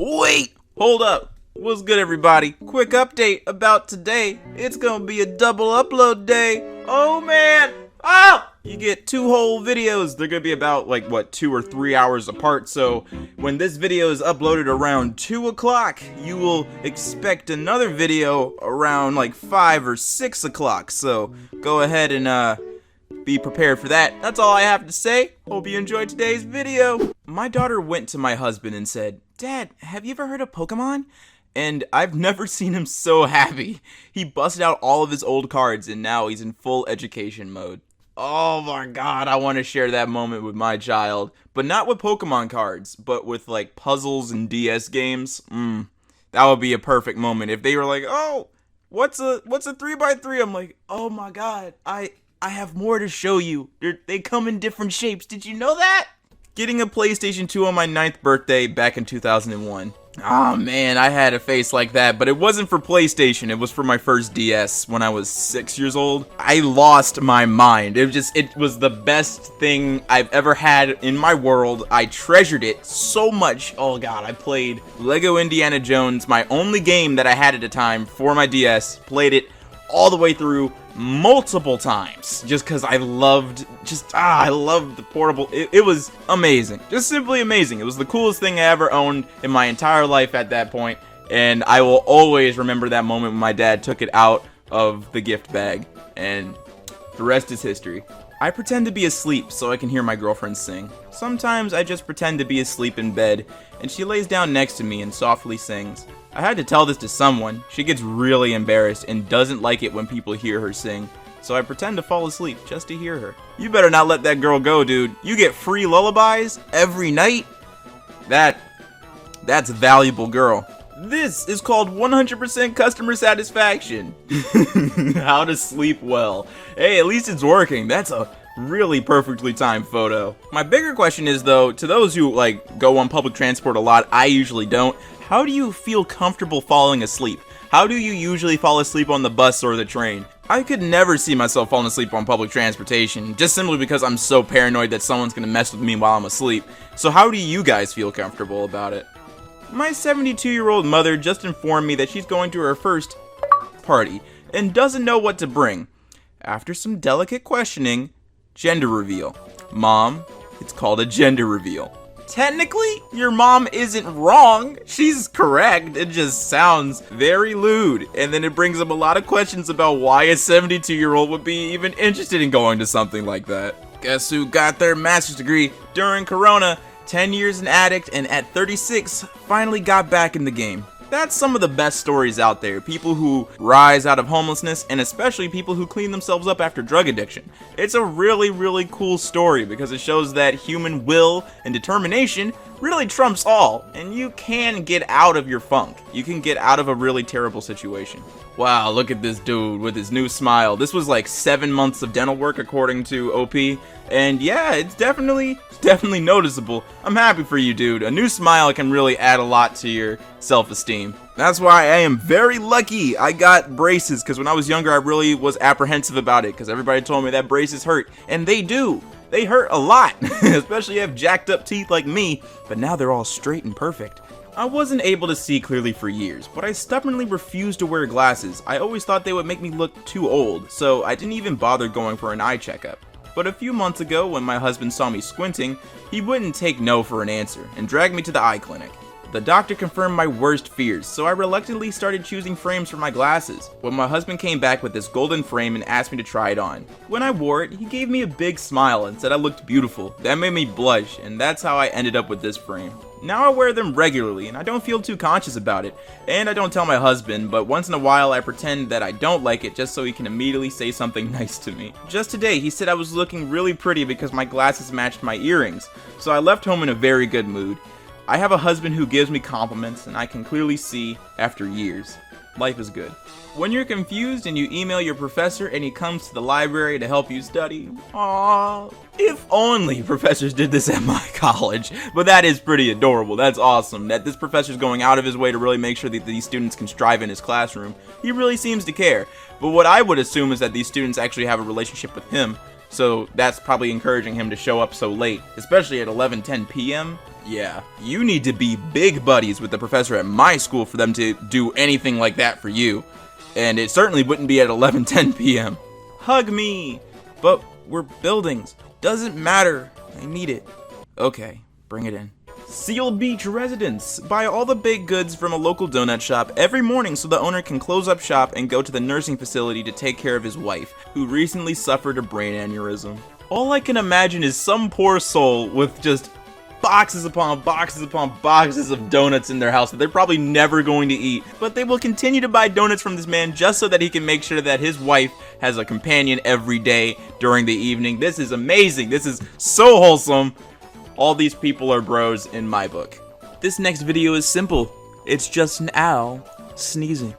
Wait, hold up. What's good, everybody? Quick update about today. It's gonna be a double upload day. Oh man! You get 2 whole videos. They're gonna be about 2 or 3 hours apart. So when this video is uploaded around 2 o'clock, you will expect another video around 5 or 6 o'clock. So go ahead and be prepared for that. That's all I have to say. Hope you enjoyed today's video. My daughter went to my husband and said, "Dad, have you ever heard of Pokemon?" And I've never seen him so happy. He busted out all of his old cards and now he's in full education mode. Oh my god, I want to share that moment with my child. But not with Pokemon cards, but with puzzles and DS games. That would be a perfect moment. If they were like, "Oh, what's a 3x3? I'm like, "Oh my god, I have more to show you. They come in different shapes. Did you know that?" Getting a PlayStation 2 on my 9th birthday back in 2001. Oh man, I had a face like that, but it wasn't for PlayStation. It was for my first DS when I was 6 years old. I lost my mind. It was the best thing I've ever had in my world. I treasured it so much. Oh god, I played Lego Indiana Jones, my only game that I had at the time for my DS. Played it all the way through multiple times just because I loved the portable. It was amazing, just simply amazing. It was the coolest thing I ever owned in my entire life at that point, and I will always remember that moment when my dad took it out of the gift bag, and the rest is history. I pretend to be asleep so I can hear my girlfriend sing. Sometimes I just pretend to be asleep in bed and she lays down next to me and softly sings. I had to tell this to someone. She gets really embarrassed and doesn't like it when people hear her sing, so I pretend to fall asleep just to hear her. You better not let that girl go, dude. You get free lullabies every night? That's valuable, girl. This is called 100% customer satisfaction. How to sleep well. Hey, at least it's working. That's a really perfectly timed photo. My bigger question is, though, to those who go on public transport a lot, I usually don't. How do you feel comfortable falling asleep? How do you usually fall asleep on the bus or the train? I could never see myself falling asleep on public transportation, just simply because I'm so paranoid that someone's gonna mess with me while I'm asleep. So how do you guys feel comfortable about it? My 72-year-old mother just informed me that she's going to her first party and doesn't know what to bring. After some delicate questioning, gender reveal. Mom, it's called a gender reveal. Technically, your mom isn't wrong. She's correct. It just sounds very lewd. And then it brings up a lot of questions about why a 72-year-old would be even interested in going to something like that. Guess who got their master's degree during Corona? 10 years an addict, and at 36, finally got back in the game. That's some of the best stories out there. People who rise out of homelessness, and especially people who clean themselves up after drug addiction. It's a really, really cool story because it shows that human will and determination really trumps all, and you can get out of your funk. You can get out of a really terrible situation. Wow, look at this dude with his new smile. This was 7 months of dental work according to OP, and yeah, it's definitely noticeable. I'm happy for you, dude. A new smile can really add a lot to your self-esteem. That's why I am very lucky I got braces, because when I was younger I really was apprehensive about it, because everybody told me that braces hurt, and they do. They hurt a lot, especially if you have jacked up teeth like me, but now they're all straight and perfect. I wasn't able to see clearly for years, but I stubbornly refused to wear glasses. I always thought they would make me look too old, so I didn't even bother going for an eye checkup. But a few months ago, when my husband saw me squinting, he wouldn't take no for an answer and dragged me to the eye clinic. The doctor confirmed my worst fears, so I reluctantly started choosing frames for my glasses. When my husband came back with this golden frame and asked me to try it on. When I wore it, he gave me a big smile and said I looked beautiful. That made me blush, and that's how I ended up with this frame. Now I wear them regularly, and I don't feel too conscious about it. And I don't tell my husband, but once in a while I pretend that I don't like it just so he can immediately say something nice to me. Just today, he said I was looking really pretty because my glasses matched my earrings, so I left home in a very good mood. I have a husband who gives me compliments, and I can clearly see, after years, life is good. When you're confused and you email your professor and he comes to the library to help you study, aww. If only professors did this at my college, but that is pretty adorable. That's awesome that this professor's going out of his way to really make sure that these students can strive in his classroom. He really seems to care, but what I would assume is that these students actually have a relationship with him, so that's probably encouraging him to show up so late, especially at 11:10 p.m. Yeah, you need to be big buddies with the professor at my school for them to do anything like that for you. And it certainly wouldn't be at 11:10 p.m. Hug me! But we're buildings. Doesn't matter. I need it. Okay, bring it in. Seal Beach residents buy all the baked goods from a local donut shop every morning so the owner can close up shop and go to the nursing facility to take care of his wife, who recently suffered a brain aneurysm. All I can imagine is some poor soul with just boxes upon boxes upon boxes of donuts in their house that they're probably never going to eat, but they will continue to buy donuts from this man just so that he can make sure that his wife has a companion every day during the evening. This is amazing. This is so wholesome. All these people are bros in my book. This next video is simple. It's just an owl sneezing.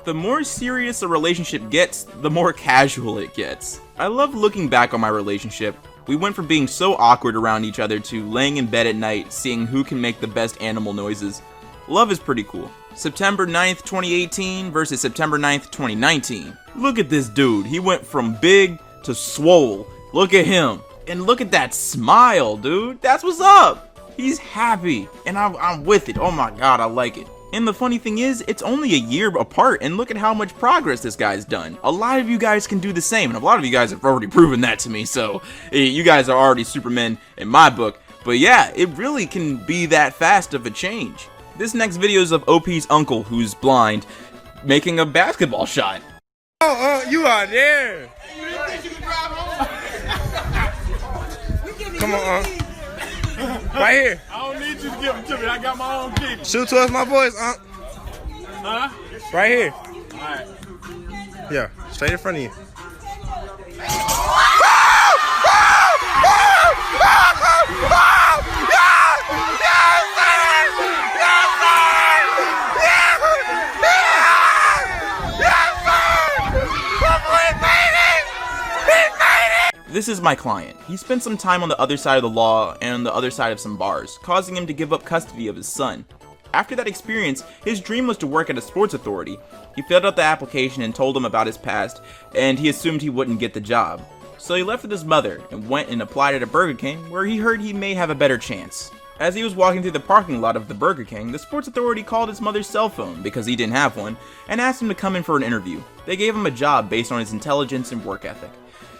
The more serious a relationship gets, the more casual it gets. I love looking back on my relationship. We went from being so awkward around each other to laying in bed at night, seeing who can make the best animal noises. Love is pretty cool. September 9th, 2018 versus September 9th, 2019. Look at this dude. He went from big to swole. Look at him. And look at that smile, dude. That's what's up. He's happy. And I'm with it. Oh my god, I like it. And the funny thing is, it's only a year apart, and look at how much progress this guy's done. A lot of you guys can do the same, and a lot of you guys have already proven that to me, so you guys are already supermen in my book. But yeah, it really can be that fast of a change. This next video is of OP's uncle, who's blind, making a basketball shot. Oh, you are there. Come on, right here. I don't need you to give them to me. I got my own key. Shoot towards my boys, Huh? right here. All right. Yeah, straight in front of you. This is my client. He spent some time on the other side of the law and on the other side of some bars, causing him to give up custody of his son. After that experience, his dream was to work at a sports authority. He filled out the application and told them about his past, and he assumed he wouldn't get the job. So he left with his mother and went and applied at a Burger King, where he heard he may have a better chance. As he was walking through the parking lot of the Burger King, the sports authority called his mother's cell phone, because he didn't have one, and asked him to come in for an interview. They gave him a job based on his intelligence and work ethic.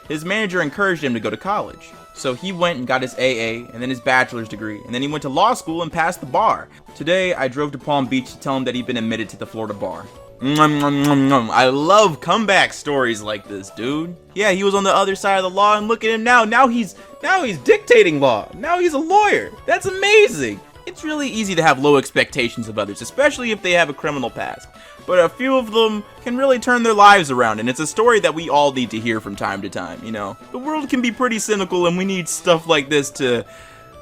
His manager encouraged him to go to college, so he went and got his AA and then his bachelor's degree, and then he went to law school and passed the bar. Today, I drove to Palm Beach to tell him that he'd been admitted to the Florida bar. I love comeback stories like this, dude. Yeah, he was on the other side of the law, and look at him now. Now he's dictating law. Now he's a lawyer. That's amazing. It's really easy to have low expectations of others, especially if they have a criminal past. But a few of them can really turn their lives around, and it's a story that we all need to hear from time to time, you know? The world can be pretty cynical, and we need stuff like this to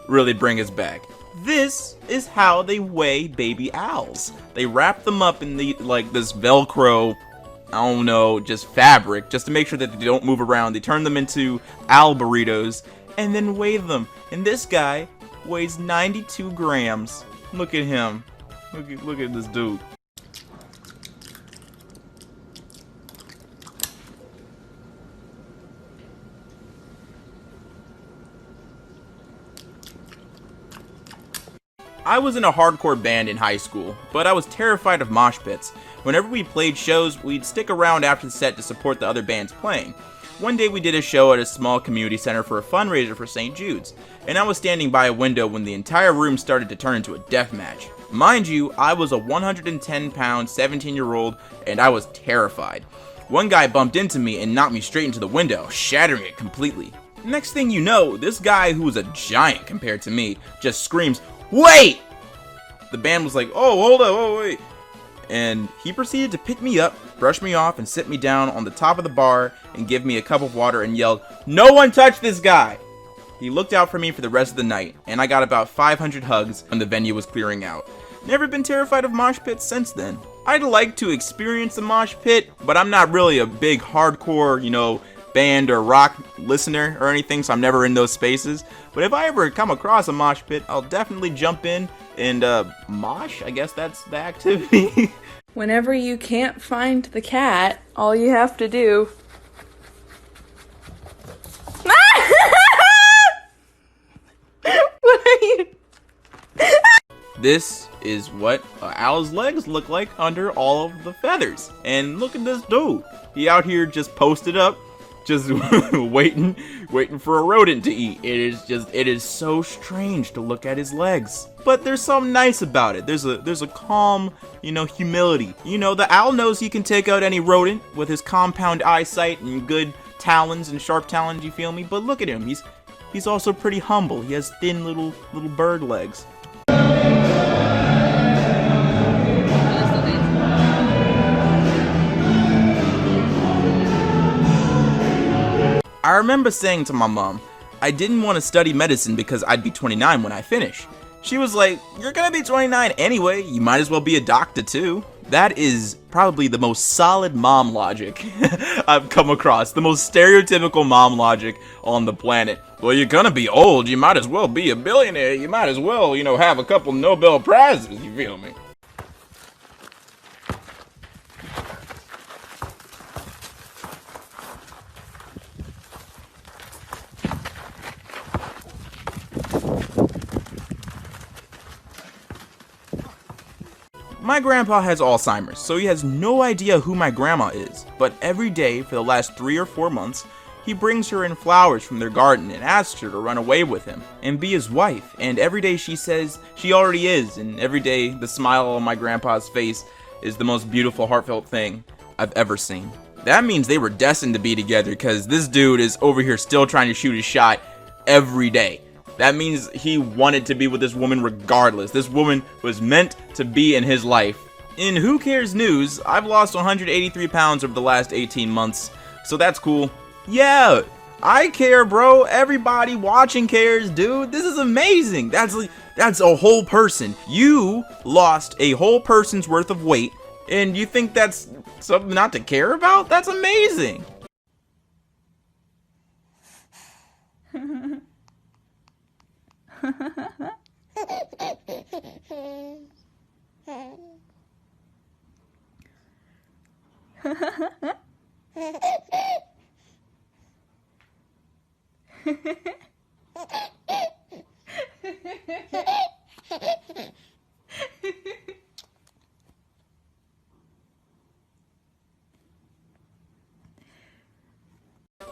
really bring us back. This is how they weigh baby owls. They wrap them up in this Velcro, I don't know, just fabric, just to make sure that they don't move around. They turn them into owl burritos, and then weigh them. And this guy weighs 92 grams. Look at him. Look at this dude. I was in a hardcore band in high school, but I was terrified of mosh pits. Whenever we played shows, we'd stick around after the set to support the other bands playing. One day we did a show at a small community center for a fundraiser for St. Jude's, and I was standing by a window when the entire room started to turn into a death match. Mind you, I was a 110-pound, 17-year-old, and I was terrified. One guy bumped into me and knocked me straight into the window, shattering it completely. Next thing you know, this guy, who was a giant compared to me, just screams, "Wait!" The band was like, "Oh, hold up, oh, wait." And he proceeded to pick me up, brush me off, and sit me down on the top of the bar and give me a cup of water and yelled, "No one touch this guy!" He looked out for me for the rest of the night, and I got about 500 hugs when the venue was clearing out. Never been terrified of mosh pits since then. I'd like to experience a mosh pit, but I'm not really a big hardcore, band or rock listener or anything, so I'm never in those spaces. But if I ever come across a mosh pit, I'll definitely jump in and mosh. I guess that's the activity. Whenever you can't find the cat, all you have to do... What are you... This is what Al's legs look like under all of the feathers. And look at this dude. He out here just posted up, just waiting for a rodent to eat. It is so strange to look at his legs. But there's something nice about it. There's a calm, humility. The owl knows he can take out any rodent with his compound eyesight and good talons and sharp talons, you feel me? But look at him. He's also pretty humble. He has thin little bird legs. I remember saying to my mom, I didn't want to study medicine because I'd be 29 when I finish. She was like, you're gonna be 29 anyway, you might as well be a doctor too. That is probably the most solid mom logic I've come across, the most stereotypical mom logic on the planet. Well, you're gonna be old, you might as well be a billionaire, you might as well, have a couple Nobel Prizes, you feel me? My grandpa has Alzheimer's, so he has no idea who my grandma is. But every day for the last 3 or 4 months, he brings her in flowers from their garden and asks her to run away with him and be his wife. And every day she says she already is, and every day the smile on my grandpa's face is the most beautiful, heartfelt thing I've ever seen. That means they were destined to be together, because this dude is over here still trying to shoot his shot every day. That means he wanted to be with this woman regardless. This woman was meant to be in his life. In Who Cares news, I've lost 183 pounds over the last 18 months, so that's cool. Yeah, I care, bro. Everybody watching cares, dude. This is amazing. That's a whole person. You lost a whole person's worth of weight, and you think that's something not to care about? That's amazing.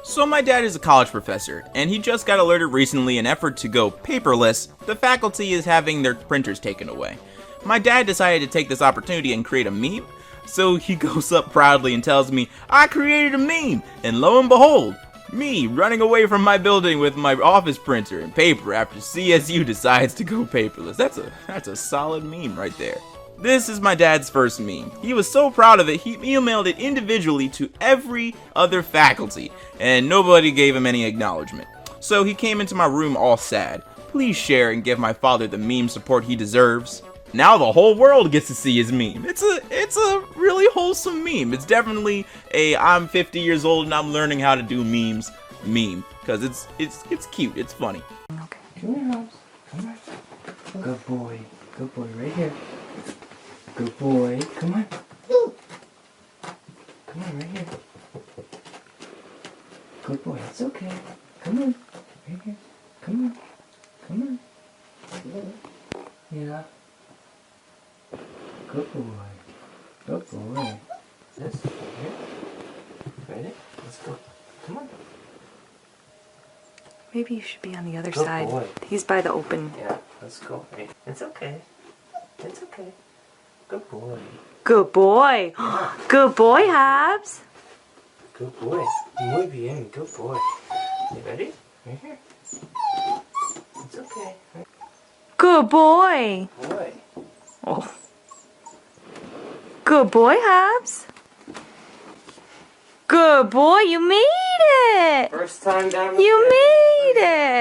So my dad is a college professor, and he just got alerted recently in an effort to go paperless, the faculty is having their printers taken away. My dad decided to take this opportunity and create a meme, so he goes up proudly and tells me, I created a meme, and lo and behold, me running away from my building with my office printer and paper after CSU decides to go paperless. That's a solid meme right there. This is my dad's first meme. He was so proud of it, he emailed it individually to every other faculty, and nobody gave him any acknowledgement. So he came into my room all sad. Please share and give my father the meme support he deserves. Now the whole world gets to see his meme. It's a really wholesome meme. It's definitely a I'm 50 years old and I'm learning how to do memes meme, because it's cute, it's funny. Okay. Come here, Hobbs. Come on. Good boy. Good boy, right here. Good boy. Come on. Come on, right here. Good boy. It's okay. Come on. Right here. Come on. Come on. Yeah. Good boy. Good boy. This. Here. Ready? Let's go. Come on. Maybe you should be on the other Good side. boy. He's by the open. Yeah, let's go. It's okay. It's okay. Good boy. Good boy. Good boy, Hobbs. Good boy. Muy bien. Good boy. You ready? Right here. It's okay. Good boy. Boy. Oh. Good boy, Hobbs. Good boy, you made it. First time down the You stairs. made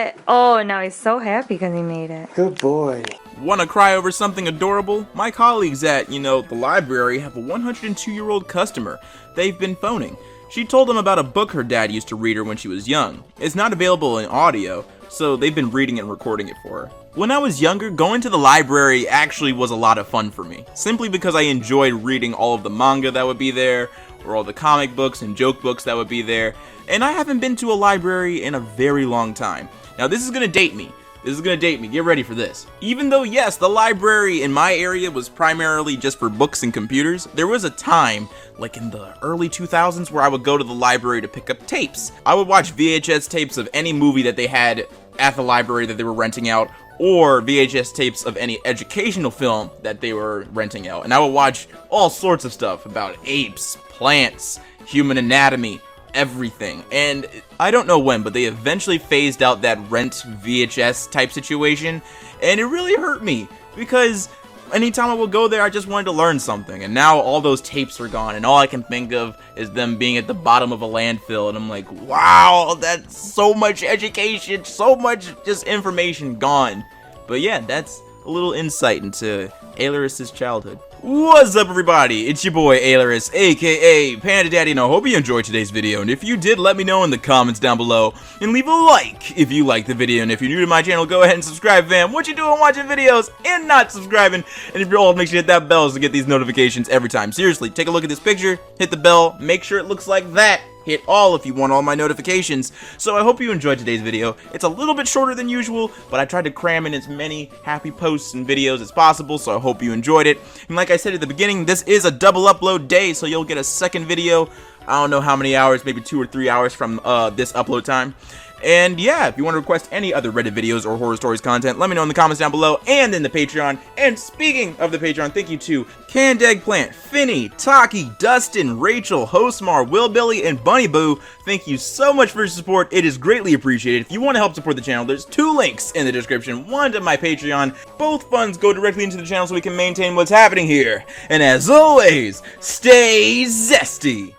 it. Oh, now he's so happy because he made it. Good boy. Want to cry over something adorable? My colleagues at, the library have a 102-year-old customer they've been phoning. She told them about a book her dad used to read her when she was young. It's not available in audio, so they've been reading and recording it for her. When I was younger, going to the library actually was a lot of fun for me, simply because I enjoyed reading all of the manga that would be there, or all the comic books and joke books that would be there, and I haven't been to a library in a very long time. Now this is gonna date me. Get ready for this. Even though, yes, the library in my area was primarily just for books and computers, there was a time, like in the early 2000s, where I would go to the library to pick up tapes. I would watch VHS tapes of any movie that they had at the library that they were renting out, or VHS tapes of any educational film that they were renting out. And I would watch all sorts of stuff about apes, plants, human anatomy, everything. And I don't know when, but they eventually phased out that rent VHS type situation, and it really hurt me, because anytime I would go there, I just wanted to learn something, and now all those tapes are gone, and all I can think of is them being at the bottom of a landfill, and I'm like, wow, that's so much education, so much just information gone. But yeah, that's a little insight into Ailurus' childhood. What's up, everybody? It's your boy Ailurus, aka Panda Daddy, and I hope you enjoyed today's video. And if you did, let me know in the comments down below, and leave a like if you liked the video. And if you're new to my channel, go ahead and subscribe, fam. What you doing watching videos and not subscribing? And if you're old, make sure you hit that bell to get these notifications every time. Seriously, take a look at this picture, hit the bell, make sure it looks like that. Hit all if you want all my notifications. So I hope you enjoyed today's video. It's a little bit shorter than usual, but I tried to cram in as many happy posts and videos as possible, so I hope you enjoyed it. And like I said at the beginning, this is a double upload day, so you'll get a second video, I don't know how many hours, maybe 2 or 3 hours from this upload time. And yeah, if you want to request any other Reddit videos or horror stories content, let me know in the comments down below and in the Patreon. And speaking of the Patreon, thank you to Canned Eggplant, Finny, Taki, Dustin, Rachel, Hostmar, Will Billy, and Bunny Boo. Thank you so much for your support. It is greatly appreciated. If you want to help support the channel, there's 2 links in the description. One to my Patreon. Both funds go directly into the channel so we can maintain what's happening here. And as always, stay zesty.